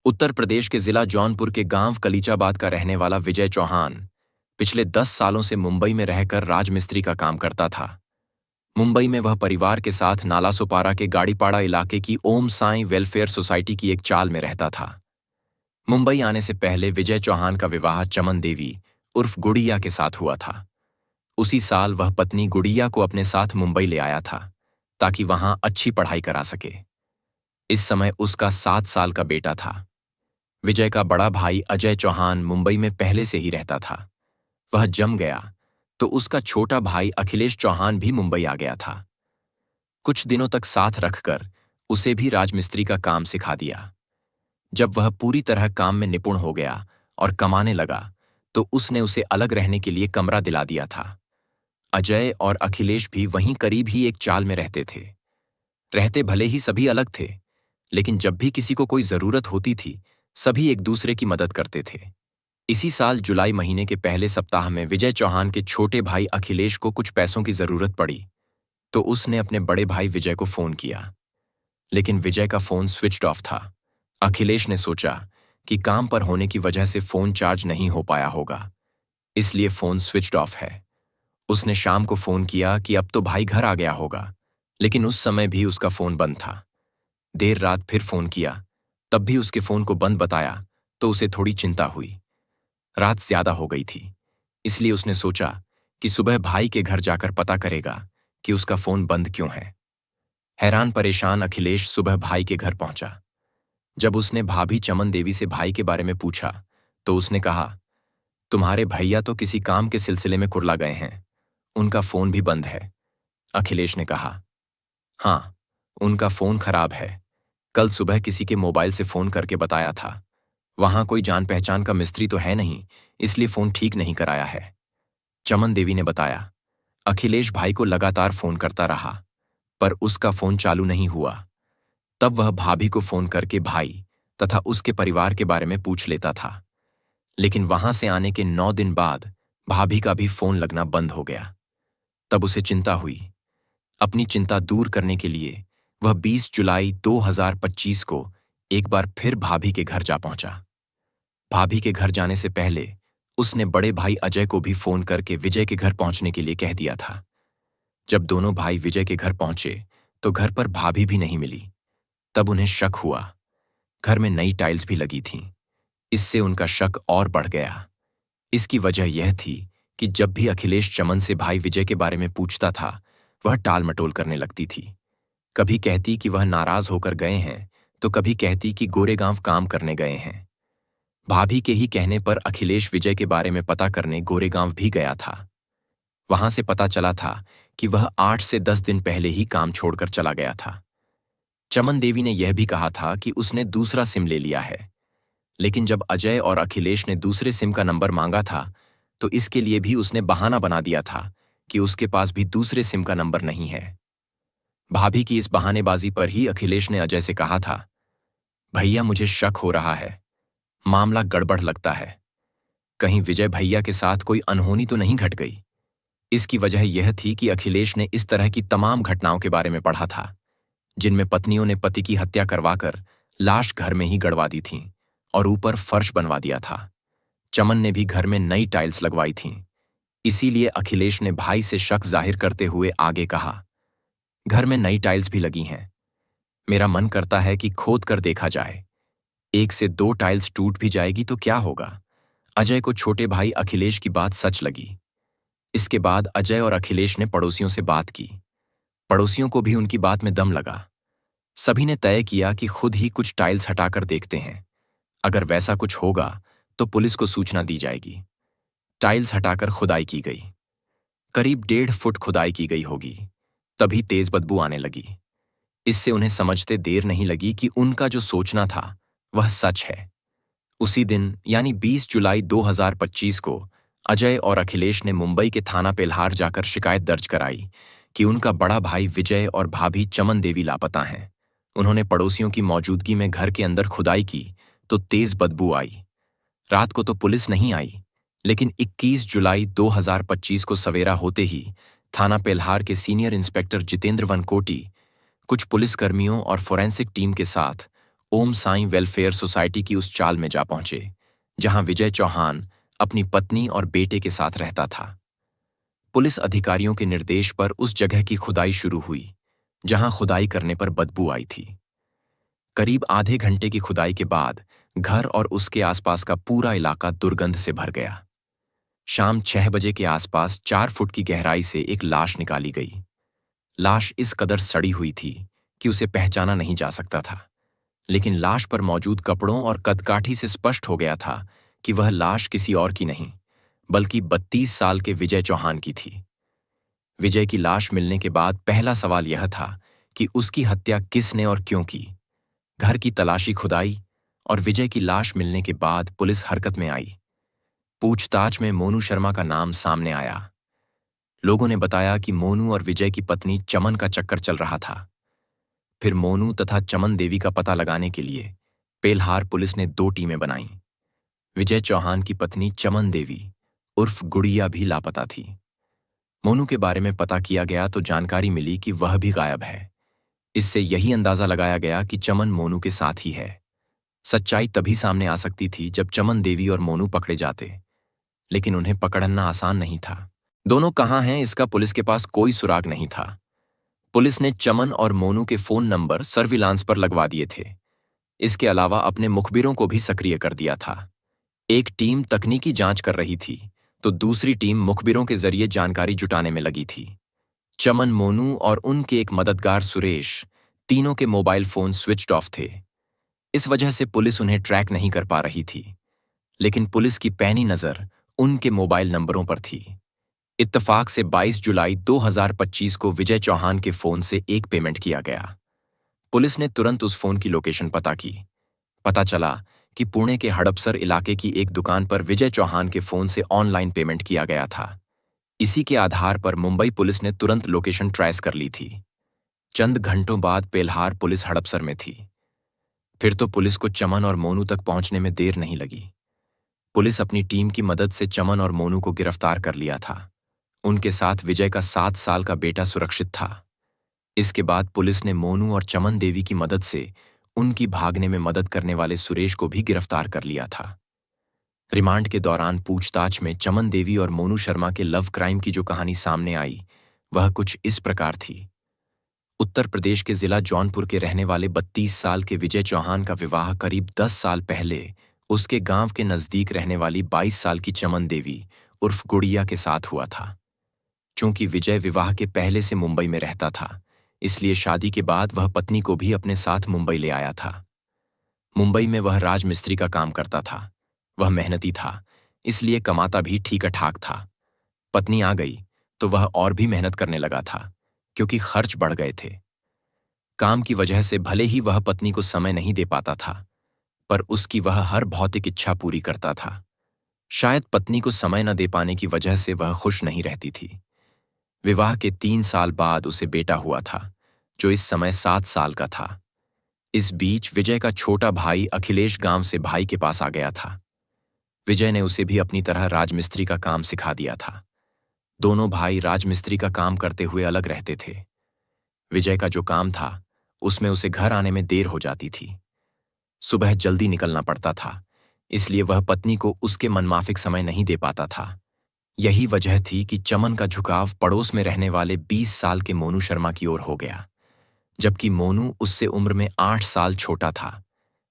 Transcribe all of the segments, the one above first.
उत्तर प्रदेश के जिला जौनपुर के गांव कलीचाबाद का रहने वाला विजय चौहान पिछले 10 सालों से मुंबई में रहकर राजमिस्त्री का काम करता था। मुंबई में वह परिवार के साथ नालासोपारा के गाड़ीपाड़ा इलाके की ओम साई वेलफेयर सोसाइटी की एक चाल में रहता था। मुंबई आने से पहले विजय चौहान का विवाह चमन देवी उर्फ गुड़िया के साथ हुआ था। उसी साल वह पत्नी गुड़िया को अपने साथ मुंबई ले आया था ताकि वहां अच्छी पढ़ाई करा सके। इस समय उसका 7 साल का बेटा था। विजय का बड़ा भाई अजय चौहान मुंबई में पहले से ही रहता था। वह जम गया तो उसका छोटा भाई अखिलेश चौहान भी मुंबई आ गया था। कुछ दिनों तक साथ रखकर उसे भी राजमिस्त्री का काम सिखा दिया। जब वह पूरी तरह काम में निपुण हो गया और कमाने लगा तो उसने उसे अलग रहने के लिए कमरा दिला दिया था। अजय और अखिलेश भी वहीं करीब ही एक चाल में रहते थे। रहते भले ही सभी अलग थे, लेकिन जब भी किसी को कोई जरूरत होती थी सभी एक दूसरे की मदद करते थे। इसी साल जुलाई महीने के पहले सप्ताह में विजय चौहान के छोटे भाई अखिलेश को कुछ पैसों की जरूरत पड़ी तो उसने अपने बड़े भाई विजय को फोन किया, लेकिन विजय का फोन स्विच्ड ऑफ था। अखिलेश ने सोचा कि काम पर होने की वजह से फोन चार्ज नहीं हो पाया होगा, इसलिए फोन स्विच्ड ऑफ है। उसने शाम को फोन किया कि अब तो भाई घर आ गया होगा, लेकिन उस समय भी उसका फोन बंद था। देर रात फिर फोन किया, तब भी उसके फोन को बंद बताया तो उसे थोड़ी चिंता हुई। रात ज्यादा हो गई थी, इसलिए उसने सोचा कि सुबह भाई के घर जाकर पता करेगा कि उसका फोन बंद क्यों है। हैरान परेशान अखिलेश सुबह भाई के घर पहुंचा। जब उसने भाभी चमन देवी से भाई के बारे में पूछा तो उसने कहा, तुम्हारे भैया तो किसी काम के सिलसिले में कुर्ला गए हैं, उनका फोन भी बंद है। अखिलेश ने कहा, हाँ, उनका फोन खराब है। कल सुबह किसी के मोबाइल से फोन करके बताया था। वहां कोई जान पहचान का मिस्त्री तो है नहीं, इसलिए फोन ठीक नहीं कराया है। चमन देवी ने बताया। अखिलेश भाई को लगातार फोन करता रहा, पर उसका फोन चालू नहीं हुआ। तब वह भाभी को फोन करके भाई तथा उसके परिवार के बारे में पूछ लेता था, लेकिन वहां से आने के 9 दिन बाद भाभी का भी फोन लगना बंद हो गया। तब उसे चिंता हुई। अपनी चिंता दूर करने के लिए वह 20 जुलाई 2025 को एक बार फिर भाभी के घर जा पहुंचा। भाभी के घर जाने से पहले उसने बड़े भाई अजय को भी फोन करके विजय के घर पहुंचने के लिए कह दिया था। जब दोनों भाई विजय के घर पहुंचे तो घर पर भाभी भी नहीं मिली। तब उन्हें शक हुआ। घर में नई टाइल्स भी लगी थीं। इससे उनका शक और बढ़ गया। इसकी वजह यह थी कि जब भी अखिलेश चमन से भाई विजय के बारे में पूछता था वह टाल मटोल करने लगती थी। कभी कहती कि वह नाराज होकर गए हैं तो कभी कहती कि गोरेगांव काम करने गए हैं। भाभी के ही कहने पर अखिलेश विजय के बारे में पता करने गोरेगांव भी गया था। वहां से पता चला था कि वह 8 से 10 दिन पहले ही काम छोड़कर चला गया था। चमन देवी ने यह भी कहा था कि उसने दूसरा सिम ले लिया है, लेकिन जब अजय और अखिलेश ने दूसरे सिम का नंबर मांगा था तो इसके लिए भी उसने बहाना बना दिया था कि उसके पास भी दूसरे सिम का नंबर नहीं है। भाभी की इस बहानेबाजी पर ही अखिलेश ने अजय से कहा था, भैया मुझे शक हो रहा है, मामला गड़बड़ लगता है। कहीं विजय भैया के साथ कोई अनहोनी तो नहीं घट गई। इसकी वजह यह थी कि अखिलेश ने इस तरह की तमाम घटनाओं के बारे में पढ़ा था, जिनमें पत्नियों ने पति की हत्या करवाकर लाश घर में ही गड़वा दी थीं और ऊपर फर्श बनवा दिया था। चमन ने भी घर में नई टाइल्स लगवाई थीं। इसीलिए अखिलेश ने भाई से शक जाहिर करते हुए आगे कहा, घर में नई टाइल्स भी लगी हैं। मेरा मन करता है कि खोद कर देखा जाए। 1 से 2 टाइल्स टूट भी जाएगी तो क्या होगा। अजय को छोटे भाई अखिलेश की बात सच लगी। इसके बाद अजय और अखिलेश ने पड़ोसियों से बात की। पड़ोसियों को भी उनकी बात में दम लगा। सभी ने तय किया कि खुद ही कुछ टाइल्स हटाकर देखते हैं। अगर वैसा कुछ होगा तो पुलिस को सूचना दी जाएगी। टाइल्स हटाकर खुदाई की गई। करीब 1.5 फुट खुदाई की गई होगी। तभी तेज बदबू आने लगी। इससे उन्हें समझते देर नहीं लगी कि उनका जो सोचना था वह सच है। उसी दिन यानी 20 जुलाई 2025 को अजय और अखिलेश ने मुंबई के थाना पेल्हार जाकर शिकायत दर्ज कराई कि उनका बड़ा भाई विजय और भाभी चमन देवी लापता हैं। उन्होंने पड़ोसियों की मौजूदगी में घर के अंदर खुदाई की तो तेज बदबू आई। रात को तो पुलिस नहीं आई, लेकिन 21 जुलाई 2025 को सवेरा होते ही थाना पेल्हार के सीनियर इंस्पेक्टर जितेंद्र वनकोटी कुछ पुलिसकर्मियों और फोरेंसिक टीम के साथ ओम साईं वेलफेयर सोसाइटी की उस चाल में जा पहुंचे जहां विजय चौहान अपनी पत्नी और बेटे के साथ रहता था। पुलिस अधिकारियों के निर्देश पर उस जगह की खुदाई शुरू हुई जहां खुदाई करने पर बदबू आई थी। करीब आधे घंटे की खुदाई के बाद घर और उसके आसपास का पूरा इलाका दुर्गंध से भर गया। शाम 6 बजे के आसपास 4 फुट की गहराई से एक लाश निकाली गई। लाश इस कदर सड़ी हुई थी कि उसे पहचाना नहीं जा सकता था, लेकिन लाश पर मौजूद कपड़ों और कदकाठी से स्पष्ट हो गया था कि वह लाश किसी और की नहीं बल्कि 32 साल के विजय चौहान की थी। विजय की लाश मिलने के बाद पहला सवाल यह था कि उसकी हत्या किसने और क्यों की। घर की तलाशी, खुदाई और विजय की लाश मिलने के बाद पुलिस हरकत में आई। पूछताछ में मोनू शर्मा का नाम सामने आया। लोगों ने बताया कि मोनू और विजय की पत्नी चमन का चक्कर चल रहा था। फिर मोनू तथा चमन देवी का पता लगाने के लिए पेलहार पुलिस ने 2 टीमें बनाईं। विजय चौहान की पत्नी चमन देवी उर्फ गुड़िया भी लापता थी। मोनू के बारे में पता किया गया तो जानकारी मिली कि वह भी गायब है। इससे यही अंदाजा लगाया गया कि चमन मोनू के साथ ही है। सच्चाई तभी सामने आ सकती थी जब चमन देवी और मोनू पकड़े जाते, लेकिन उन्हें पकड़ना आसान नहीं था। दोनों कहाँ हैं इसका पुलिस के पास कोई सुराग नहीं था। पुलिस ने चमन और मोनू के फोन नंबर सर्विलांस पर लगवा दिए थे। इसके अलावा अपने मुखबिरों को भी सक्रिय कर दिया था। एक टीम तकनीकी जांच कर रही थी तो दूसरी टीम मुखबिरों के जरिए जानकारी जुटाने में लगी थी। चमन, मोनू और उनके एक मददगार सुरेश, तीनों के मोबाइल फोन स्विच्ड ऑफ थे। इस वजह से पुलिस उन्हें ट्रैक नहीं कर पा रही थी, लेकिन पुलिस की पैनी नजर उनके मोबाइल नंबरों पर थी। इत्तफाक से 22 जुलाई 2025 को विजय चौहान के फोन से एक पेमेंट किया गया। पुलिस ने तुरंत उस फोन की लोकेशन पता की। पता चला कि पुणे के हड़पसर इलाके की एक दुकान पर विजय चौहान के फोन से ऑनलाइन पेमेंट किया गया था। इसी के आधार पर मुंबई पुलिस ने तुरंत लोकेशन ट्रेस कर ली थी। चंद घंटों बाद पेलहार पुलिस हड़पसर में थी। फिर तो पुलिस को चमन और मोनू तक पहुंचने में देर नहीं लगी। पुलिस अपनी टीम की मदद से चमन और मोनू को गिरफ्तार कर लिया था। उनके साथ विजय का 7 साल का बेटा सुरक्षित था। इसके बाद पुलिस ने मोनू और चमन देवी की मदद से उनकी भागने में मदद करने वाले सुरेश को भी गिरफ्तार कर लिया था। रिमांड के दौरान पूछताछ में चमन देवी और मोनू शर्मा के लव क्राइम की जो कहानी सामने आई वह कुछ इस प्रकार थी। उत्तर प्रदेश के जिला जौनपुर के रहने वाले 32 साल के विजय चौहान का विवाह करीब 10 साल पहले उसके गांव के नजदीक रहने वाली 22 साल की चमन देवी उर्फ गुड़िया के साथ हुआ था। चूंकि विजय विवाह के पहले से मुंबई में रहता था, इसलिए शादी के बाद वह पत्नी को भी अपने साथ मुंबई ले आया था। मुंबई में वह राजमिस्त्री का काम करता था। वह मेहनती था, इसलिए कमाता भी ठीक ठाक था। पत्नी आ गई तो वह और भी मेहनत करने लगा था, क्योंकि खर्च बढ़ गए थे। काम की वजह से भले ही वह पत्नी को समय नहीं दे पाता था, पर उसकी वह हर भौतिक इच्छा पूरी करता था। शायद पत्नी को समय न दे पाने की वजह से वह खुश नहीं रहती थी। विवाह के 3 साल बाद उसे बेटा हुआ था, जो इस समय 7 साल का था। इस बीच विजय का छोटा भाई अखिलेश गांव से भाई के पास आ गया था। विजय ने उसे भी अपनी तरह राजमिस्त्री का काम सिखा दिया था। दोनों भाई राजमिस्त्री का काम करते हुए अलग रहते थे। विजय का जो काम था उसमें उसे घर आने में देर हो जाती थी। सुबह जल्दी निकलना पड़ता था, इसलिए वह पत्नी को उसके मनमाफिक समय नहीं दे पाता था। यही वजह थी कि चमन का झुकाव पड़ोस में रहने वाले 20 साल के मोनू शर्मा की ओर हो गया, जबकि मोनू उससे उम्र में 8 साल छोटा था।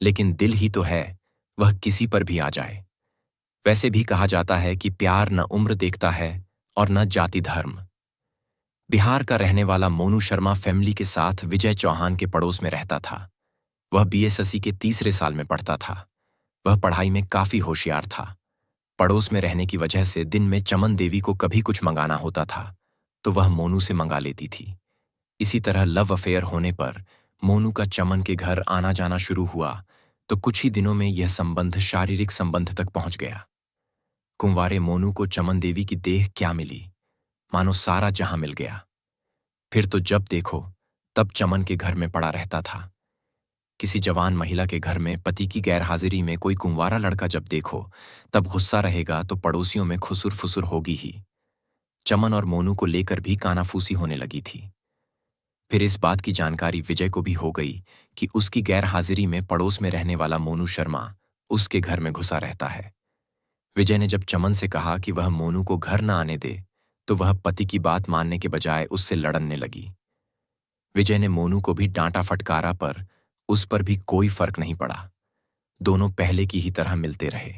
लेकिन दिल ही तो है, वह किसी पर भी आ जाए। वैसे भी कहा जाता है कि प्यार न उम्र देखता है और न जाति धर्म। बिहार का रहने वाला मोनू शर्मा फैमिली के साथ विजय चौहान के पड़ोस में रहता था। वह बीएसएससी के 3रे साल में पढ़ता था। वह पढ़ाई में काफी होशियार था। पड़ोस में रहने की वजह से दिन में चमन देवी को कभी कुछ मंगाना होता था तो वह मोनू से मंगा लेती थी। इसी तरह लव अफेयर होने पर मोनू का चमन के घर आना जाना शुरू हुआ तो कुछ ही दिनों में यह संबंध शारीरिक संबंध तक पहुंच गया। कुंवारे मोनू को चमन देवी की देह क्या मिली, मानो सारा जहां मिल गया। फिर तो जब देखो तब चमन के घर में पड़ा रहता था। किसी जवान महिला के घर में पति की गैरहाजिरी में कोई कुंवारा लड़का जब देखो तब गुस्सा रहेगा तो पड़ोसियों में खुसुर फुसुर होगी ही। चमन और मोनू को लेकर भी कानाफूसी होने लगी थी। फिर इस बात की जानकारी विजय को भी हो गई कि उसकी गैर हाजिरी में पड़ोस में रहने वाला मोनू शर्मा उसके घर में घुसा रहता है। विजय ने जब चमन से कहा कि वह मोनू को घर न आने दे, तो वह पति की बात मानने के बजाय उससे लड़ने लगी। विजय ने मोनू को भी डांटा फटकारा, पर उस पर भी कोई फर्क नहीं पड़ा। दोनों पहले की ही तरह मिलते रहे।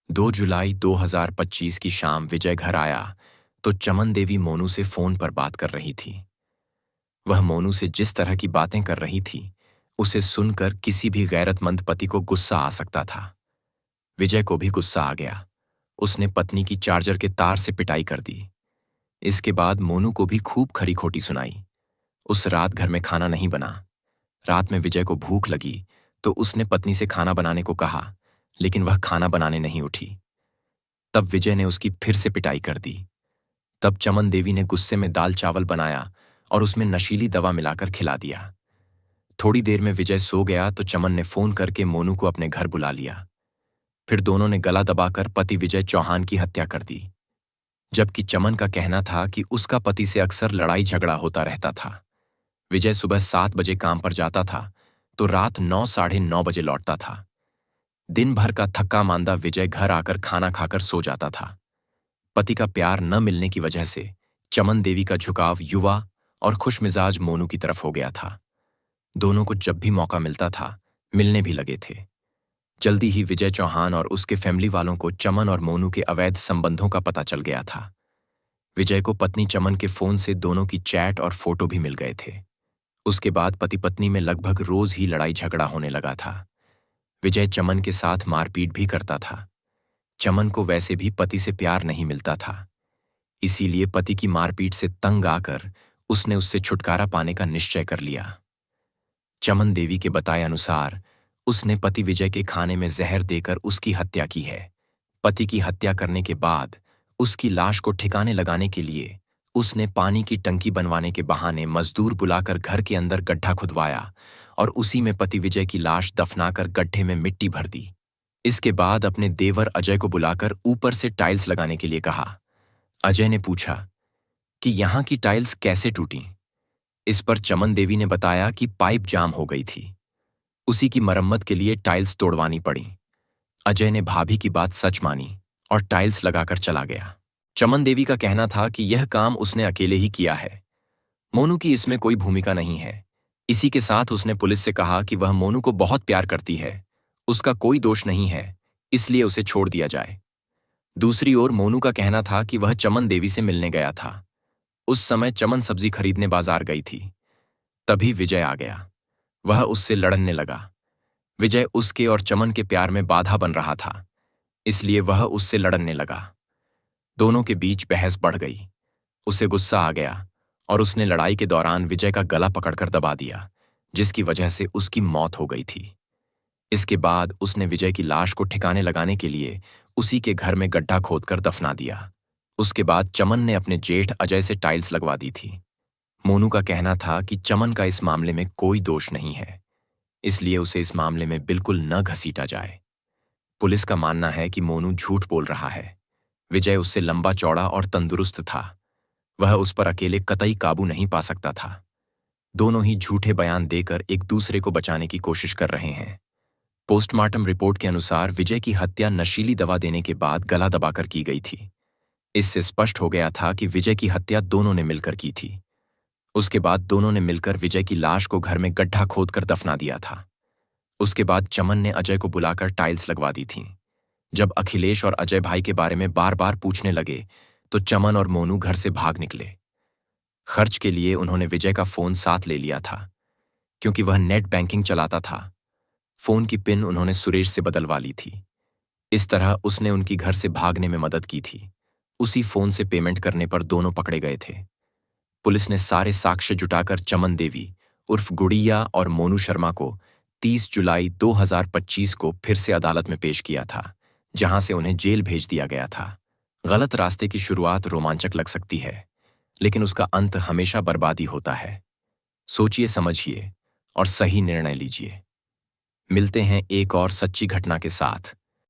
2 जुलाई 2025 की शाम विजय घर आया तो चमन देवी मोनू से फोन पर बात कर रही थी। वह मोनू से जिस तरह की बातें कर रही थी, उसे सुनकर किसी भी गैरतमंद पति को गुस्सा आ सकता था। विजय को भी गुस्सा आ गया। उसने पत्नी की चार्जर के तार से पिटाई कर दी। इसके बाद मोनू को भी खूब खरी खोटी सुनाई। उस रात घर में खाना नहीं बना। रात में विजय को भूख लगी तो उसने पत्नी से खाना बनाने को कहा, लेकिन वह खाना बनाने नहीं उठी। तब विजय ने उसकी फिर से पिटाई कर दी। तब चमन देवी ने गुस्से में दाल चावल बनाया और उसमें नशीली दवा मिलाकर खिला दिया। थोड़ी देर में विजय सो गया तो चमन ने फोन करके मोनू को अपने घर बुला लिया। फिर दोनों ने गला दबाकर पति विजय चौहान की हत्या कर दी। जबकि चमन का कहना था कि उसका पति से अक्सर लड़ाई झगड़ा होता रहता था। विजय सुबह 7 बजे काम पर जाता था तो रात 9 साढ़े 9 बजे लौटता था। दिन भर का थक्का मांदा विजय घर आकर खाना खाकर सो जाता था। पति का प्यार न मिलने की वजह से चमन देवी का झुकाव युवा और खुशमिजाज मोनू की तरफ हो गया था। दोनों को जब भी मौका मिलता था मिलने भी लगे थे। जल्दी ही विजय चौहान और उसके फैमिली वालों को चमन और मोनू के अवैध संबंधों का पता चल गया था। विजय को पत्नी चमन के फोन से दोनों की चैट और फोटो भी मिल गए थे। उसके बाद पति पत्नी में लगभग रोज ही लड़ाई झगड़ा होने लगा था। विजय चमन के साथ मारपीट भी करता था। चमन को वैसे भी पति से प्यार नहीं मिलता था, इसीलिए पति की मारपीट से तंग आकर उसने उससे छुटकारा पाने का निश्चय कर लिया। चमन देवी के बताए अनुसार उसने पति विजय के खाने में जहर देकर उसकी हत्या की है। पति की हत्या करने के बाद उसकी लाश को ठिकाने लगाने के लिए उसने पानी की टंकी बनवाने के बहाने मजदूर बुलाकर घर के अंदर गड्ढा खुदवाया और उसी में पति विजय की लाश दफनाकर गड्ढे में मिट्टी भर दी। इसके बाद अपने देवर अजय को बुलाकर ऊपर से टाइल्स लगाने के लिए कहा। अजय ने पूछा कि यहाँ की टाइल्स कैसे टूटी। इस पर चमन देवी ने बताया कि पाइप जाम हो गई थी, उसी की मरम्मत के लिए टाइल्स तोड़वानी पड़ी। अजय ने भाभी की बात सच मानी और टाइल्स लगाकर चला गया। चमन देवी का कहना था कि यह काम उसने अकेले ही किया है, मोनू की इसमें कोई भूमिका नहीं है। इसी के साथ उसने पुलिस से कहा कि वह मोनू को बहुत प्यार करती है, उसका कोई दोष नहीं है, इसलिए उसे छोड़ दिया जाए। दूसरी ओर मोनू का कहना था कि वह चमन देवी से मिलने गया था। उस समय चमन सब्जी खरीदने बाजार गई थी। तभी विजय आ गया। वह उससे लड़ने लगा। विजय उसके और चमन के प्यार में बाधा बन रहा था, इसलिए वह उससे लड़ने लगा। दोनों के बीच बहस बढ़ गई। उसे गुस्सा आ गया और उसने लड़ाई के दौरान विजय का गला पकड़कर दबा दिया, जिसकी वजह से उसकी मौत हो गई थी। इसके बाद उसने विजय की लाश को ठिकाने लगाने के लिए उसी के घर में गड्ढा खोदकर दफना दिया। उसके बाद चमन ने अपने जेठ अजय से टाइल्स लगवा दी थी। मोनू का कहना था कि चमन का इस मामले में कोई दोष नहीं है, इसलिए उसे इस मामले में बिल्कुल न घसीटा जाए। पुलिस का मानना है कि मोनू झूठ बोल रहा है। विजय उससे लंबा चौड़ा और तंदुरुस्त था। वह उस पर अकेले कतई काबू नहीं पा सकता था। दोनों ही झूठे बयान देकर एक दूसरे को बचाने की कोशिश कर रहे हैं। पोस्टमार्टम रिपोर्ट के अनुसार विजय की हत्या नशीली दवा देने के बाद गला दबाकर की गई थी। इससे स्पष्ट हो गया था कि विजय की हत्या दोनों ने मिलकर की थी। उसके बाद दोनों ने मिलकर विजय की लाश को घर में गड्ढा खोदकर दफना दिया था। उसके बाद चमन ने अजय को बुलाकर टाइल्स लगवा दी थीं। जब अखिलेश और अजय भाई के बारे में बार बार पूछने लगे तो चमन और मोनू घर से भाग निकले। खर्च के लिए उन्होंने विजय का फोन साथ ले लिया था, क्योंकि वह नेट बैंकिंग चलाता था। फोन की पिन उन्होंने सुरेश से बदलवा ली थी। इस तरह उसने उनकी घर से भागने में मदद की थी। उसी फोन से पेमेंट करने पर दोनों पकड़े गए थे। पुलिस ने सारे साक्ष्य जुटाकर चमन देवी उर्फ गुड़िया और मोनू शर्मा को 30 जुलाई 2025 को फिर से अदालत में पेश किया था, जहां से उन्हें जेल भेज दिया गया था। गलत रास्ते की शुरुआत रोमांचक लग सकती है, लेकिन उसका अंत हमेशा बर्बादी होता है। सोचिए, समझिए और सही निर्णय लीजिए। मिलते हैं एक और सच्ची घटना के साथ।